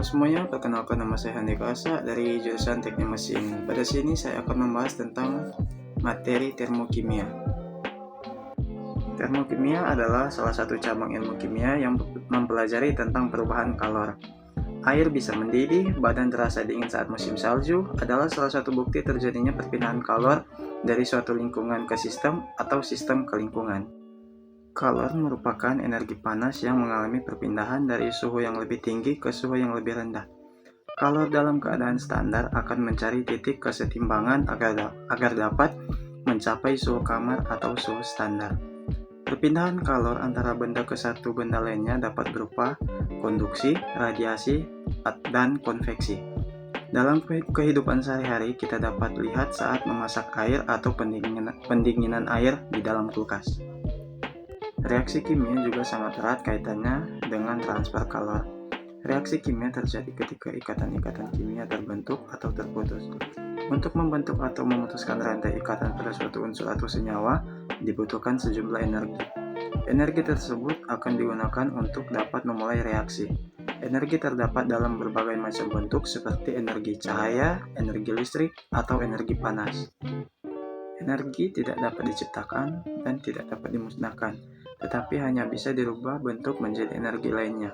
Halo semuanya, perkenalkan nama saya Handika Asa dari jurusan Teknik Mesin. Pada sini saya akan membahas tentang materi termokimia. Termokimia adalah salah satu cabang ilmu kimia yang mempelajari tentang perubahan kalor. Air bisa mendidih, badan terasa dingin saat musim salju, adalah salah satu bukti terjadinya perpindahan kalor dari suatu lingkungan ke sistem atau sistem ke lingkungan. Kalor merupakan energi panas yang mengalami perpindahan dari suhu yang lebih tinggi ke suhu yang lebih rendah. Kalor dalam keadaan standar akan mencari titik kesetimbangan agar dapat mencapai suhu kamar atau suhu standar. Perpindahan kalor antara benda ke satu benda lainnya dapat berupa konduksi, radiasi, dan konveksi. Dalam kehidupan sehari-hari, kita dapat lihat saat memasak air atau pendinginan air di dalam kulkas. Reaksi kimia juga sangat erat kaitannya dengan transfer kalor. Reaksi kimia terjadi ketika ikatan-ikatan kimia terbentuk atau terputus. Untuk membentuk atau memutuskan rantai ikatan pada suatu unsur atau senyawa, dibutuhkan sejumlah energi. Energi tersebut akan digunakan untuk dapat memulai reaksi. Energi terdapat dalam berbagai macam bentuk seperti energi cahaya, energi listrik, atau energi panas. Energi tidak dapat diciptakan dan tidak dapat dimusnahkan, tetapi hanya bisa dirubah bentuk menjadi energi lainnya.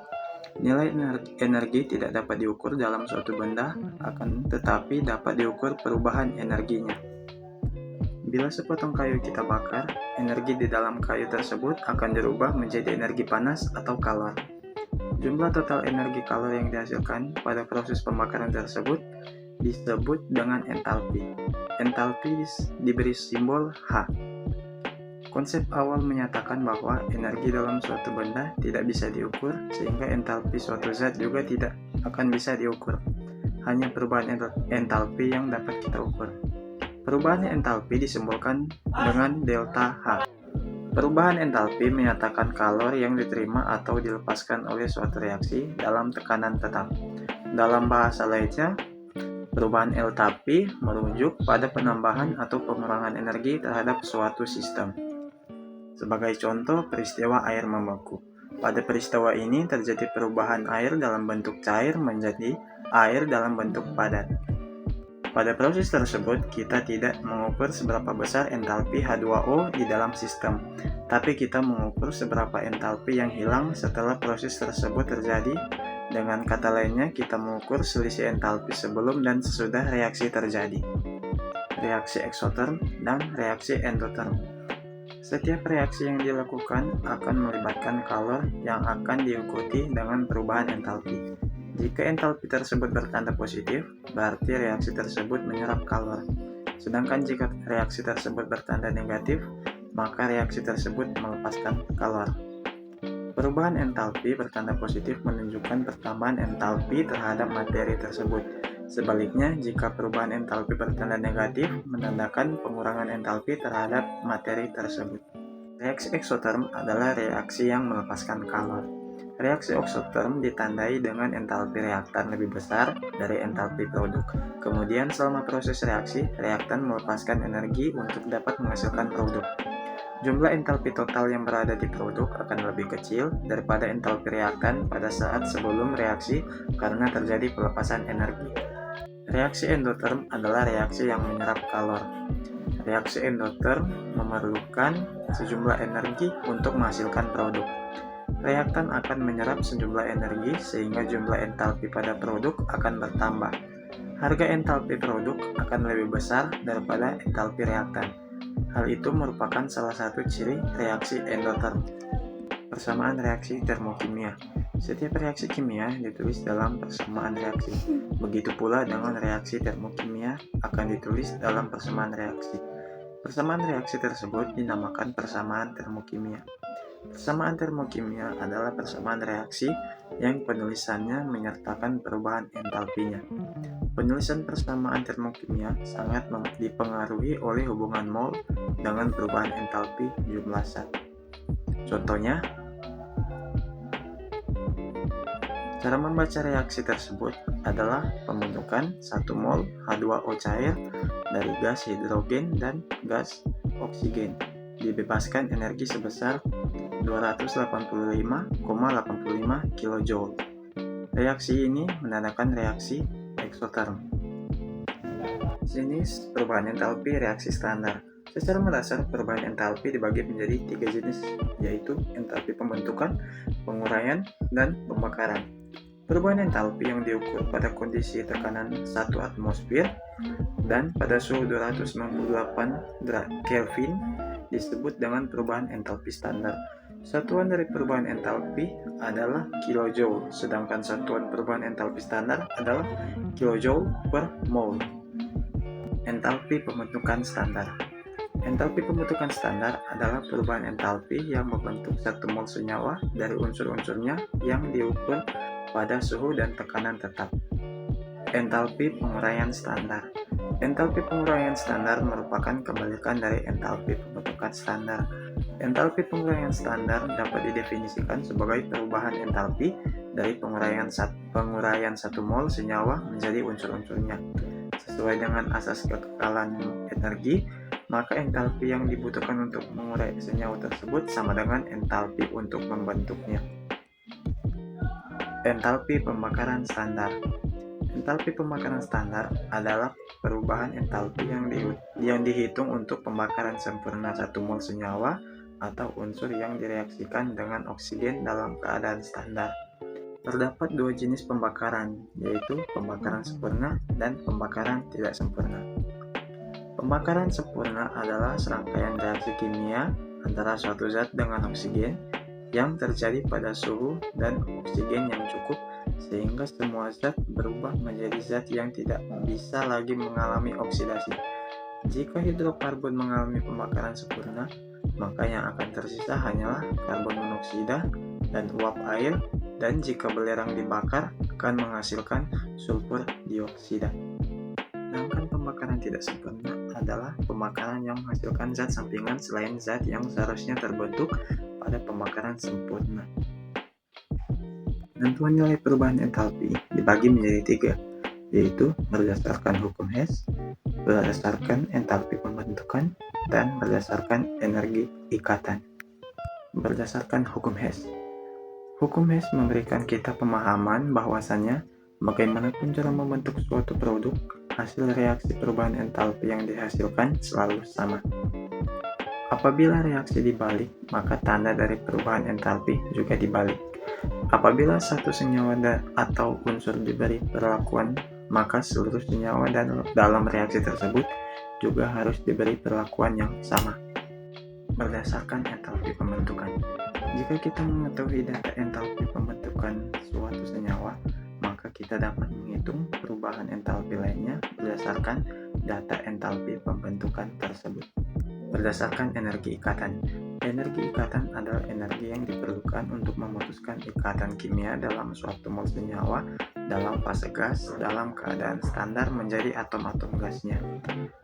Nilai energi tidak dapat diukur dalam suatu benda, akan tetapi dapat diukur perubahan energinya. Bila sepotong kayu kita bakar, energi di dalam kayu tersebut akan dirubah menjadi energi panas atau kalor. Jumlah total energi kalor yang dihasilkan pada proses pembakaran tersebut disebut dengan entalpi. Entalpi diberi simbol H. Konsep awal menyatakan bahwa energi dalam suatu benda tidak bisa diukur, sehingga entalpi suatu zat juga tidak akan bisa diukur. Hanya perubahan entalpi yang dapat kita ukur. Perubahan entalpi disimbolkan dengan delta H. Perubahan entalpi menyatakan kalor yang diterima atau dilepaskan oleh suatu reaksi dalam tekanan tetap. Dalam bahasa lainnya, perubahan entalpi merujuk pada penambahan atau pengurangan energi terhadap suatu sistem. Sebagai contoh, peristiwa air membeku. Pada peristiwa ini terjadi perubahan air dalam bentuk cair menjadi air dalam bentuk padat. Pada proses tersebut, kita tidak mengukur seberapa besar entalpi H2O di dalam sistem, tapi kita mengukur seberapa entalpi yang hilang setelah proses tersebut terjadi. Dengan kata lainnya, kita mengukur selisih entalpi sebelum dan sesudah reaksi terjadi. Reaksi eksoterm dan reaksi endotherm. Setiap reaksi yang dilakukan akan melibatkan kalor yang akan diikuti dengan perubahan entalpi. Jika entalpi tersebut bertanda positif, berarti reaksi tersebut menyerap kalor. Sedangkan jika reaksi tersebut bertanda negatif, maka reaksi tersebut melepaskan kalor. Perubahan entalpi bertanda positif menunjukkan pertambahan entalpi terhadap materi tersebut. Sebaliknya, jika perubahan entalpi bertanda negatif, menandakan pengurangan entalpi terhadap materi tersebut. Reaksi eksoterm adalah reaksi yang melepaskan kalor. Reaksi eksoterm ditandai dengan entalpi reaktan lebih besar dari entalpi produk. Kemudian, selama proses reaksi, reaktan melepaskan energi untuk dapat menghasilkan produk. Jumlah entalpi total yang berada di produk akan lebih kecil daripada entalpi reaktan pada saat sebelum reaksi karena terjadi pelepasan energi. Reaksi endotherm adalah reaksi yang menyerap kalor. Reaksi endotherm memerlukan sejumlah energi untuk menghasilkan produk. Reaktan akan menyerap sejumlah energi sehingga jumlah entalpi pada produk akan bertambah. Harga entalpi produk akan lebih besar daripada entalpi reaktan. Hal itu merupakan salah satu ciri reaksi endotherm. Persamaan reaksi termokimia. Setiap reaksi kimia ditulis dalam persamaan reaksi. Begitu pula dengan reaksi termokimia akan ditulis dalam persamaan reaksi. Persamaan reaksi tersebut dinamakan persamaan termokimia. Persamaan termokimia adalah persamaan reaksi yang penulisannya menyertakan perubahan entalpinya. Penulisan persamaan termokimia sangat dipengaruhi oleh hubungan mol dengan perubahan entalpi jumlah zat. Contohnya, cara membaca reaksi tersebut adalah pembentukan 1 mol H2O cair dari gas hidrogen dan gas oksigen. Dibebaskan energi sebesar 285,85 kJ. Reaksi ini menandakan reaksi eksoterm. Jenis perubahan entalpi reaksi standar. Secara mendasar, perubahan entalpi dibagi menjadi 3 jenis, yaitu entalpi pembentukan, penguraian, dan pembakaran. Perubahan entalpi yang diukur pada kondisi tekanan 1 atmosfer dan pada suhu 298 Kelvin disebut dengan perubahan entalpi standar. Satuan dari perubahan entalpi adalah kilojoule, sedangkan satuan perubahan entalpi standar adalah kilojoule per mole. Entalpi pembentukan standar. Entalpi pembentukan standar adalah perubahan entalpi yang membentuk satu mol senyawa dari unsur-unsurnya yang diukur pada suhu dan tekanan tetap. Entalpi penguraian standar. Entalpi penguraian standar merupakan kebalikan dari entalpi pembentukan standar. Entalpi penguraian standar dapat didefinisikan sebagai perubahan entalpi dari penguraian satu mol senyawa menjadi unsur-unsurnya. Sesuai dengan asas kekekalan energi, maka entalpi yang dibutuhkan untuk mengurai senyawa tersebut sama dengan entalpi untuk membentuknya. Entalpi pembakaran standar. Entalpi pembakaran standar adalah perubahan entalpi yang dihitung untuk pembakaran sempurna satu mol senyawa atau unsur yang direaksikan dengan oksigen dalam keadaan standar. Terdapat 2 jenis pembakaran, yaitu pembakaran sempurna dan pembakaran tidak sempurna. Pembakaran sempurna adalah serangkaian reaksi kimia antara suatu zat dengan oksigen yang terjadi pada suhu dan oksigen yang cukup sehingga semua zat berubah menjadi zat yang tidak bisa lagi mengalami oksidasi. Jika hidrokarbon mengalami pembakaran sempurna, maka yang akan tersisa hanyalah karbon monoksida dan uap air, dan jika belerang dibakar akan menghasilkan sulfur dioksida. Sedangkan pembakaran tidak sempurna adalah pembakaran yang menghasilkan zat sampingan selain zat yang seharusnya terbentuk pada pembakaran sempurna. Penentuan nilai perubahan entalpi dibagi menjadi 3, yaitu berdasarkan hukum Hess, berdasarkan entalpi pembentukan, dan berdasarkan energi ikatan. Berdasarkan hukum Hess. Hukum Hess memberikan kita pemahaman bahwasannya bagaimanapun cara membentuk suatu produk, hasil reaksi perubahan entalpi yang dihasilkan selalu sama. Apabila reaksi dibalik, maka tanda dari perubahan entalpi juga dibalik. Apabila satu senyawa atau unsur diberi perlakuan, maka seluruh senyawa dalam reaksi tersebut juga harus diberi perlakuan yang sama. Berdasarkan entalpi pembentukan. Jika kita mengetahui data entalpi pembentukan suatu senyawa, maka kita dapat menghitung perubahan entalpi lainnya berdasarkan data entalpi pembentukan tersebut. Berdasarkan energi ikatan. Energi ikatan adalah energi yang diperlukan untuk memutuskan ikatan kimia dalam suatu mol senyawa dalam fase gas dalam keadaan standar menjadi atom-atom gasnya.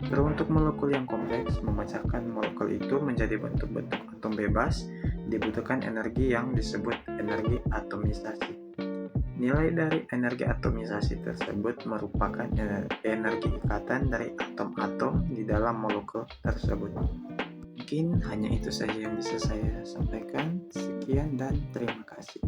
Teruntuk molekul yang kompleks, memecahkan molekul itu menjadi bentuk-bentuk atom bebas, dibutuhkan energi yang disebut energi atomisasi. Nilai dari energi atomisasi tersebut merupakan energi ikatan dari atom-atom di dalam molekul tersebut. Mungkin hanya itu saja yang bisa saya sampaikan. Sekian dan terima kasih.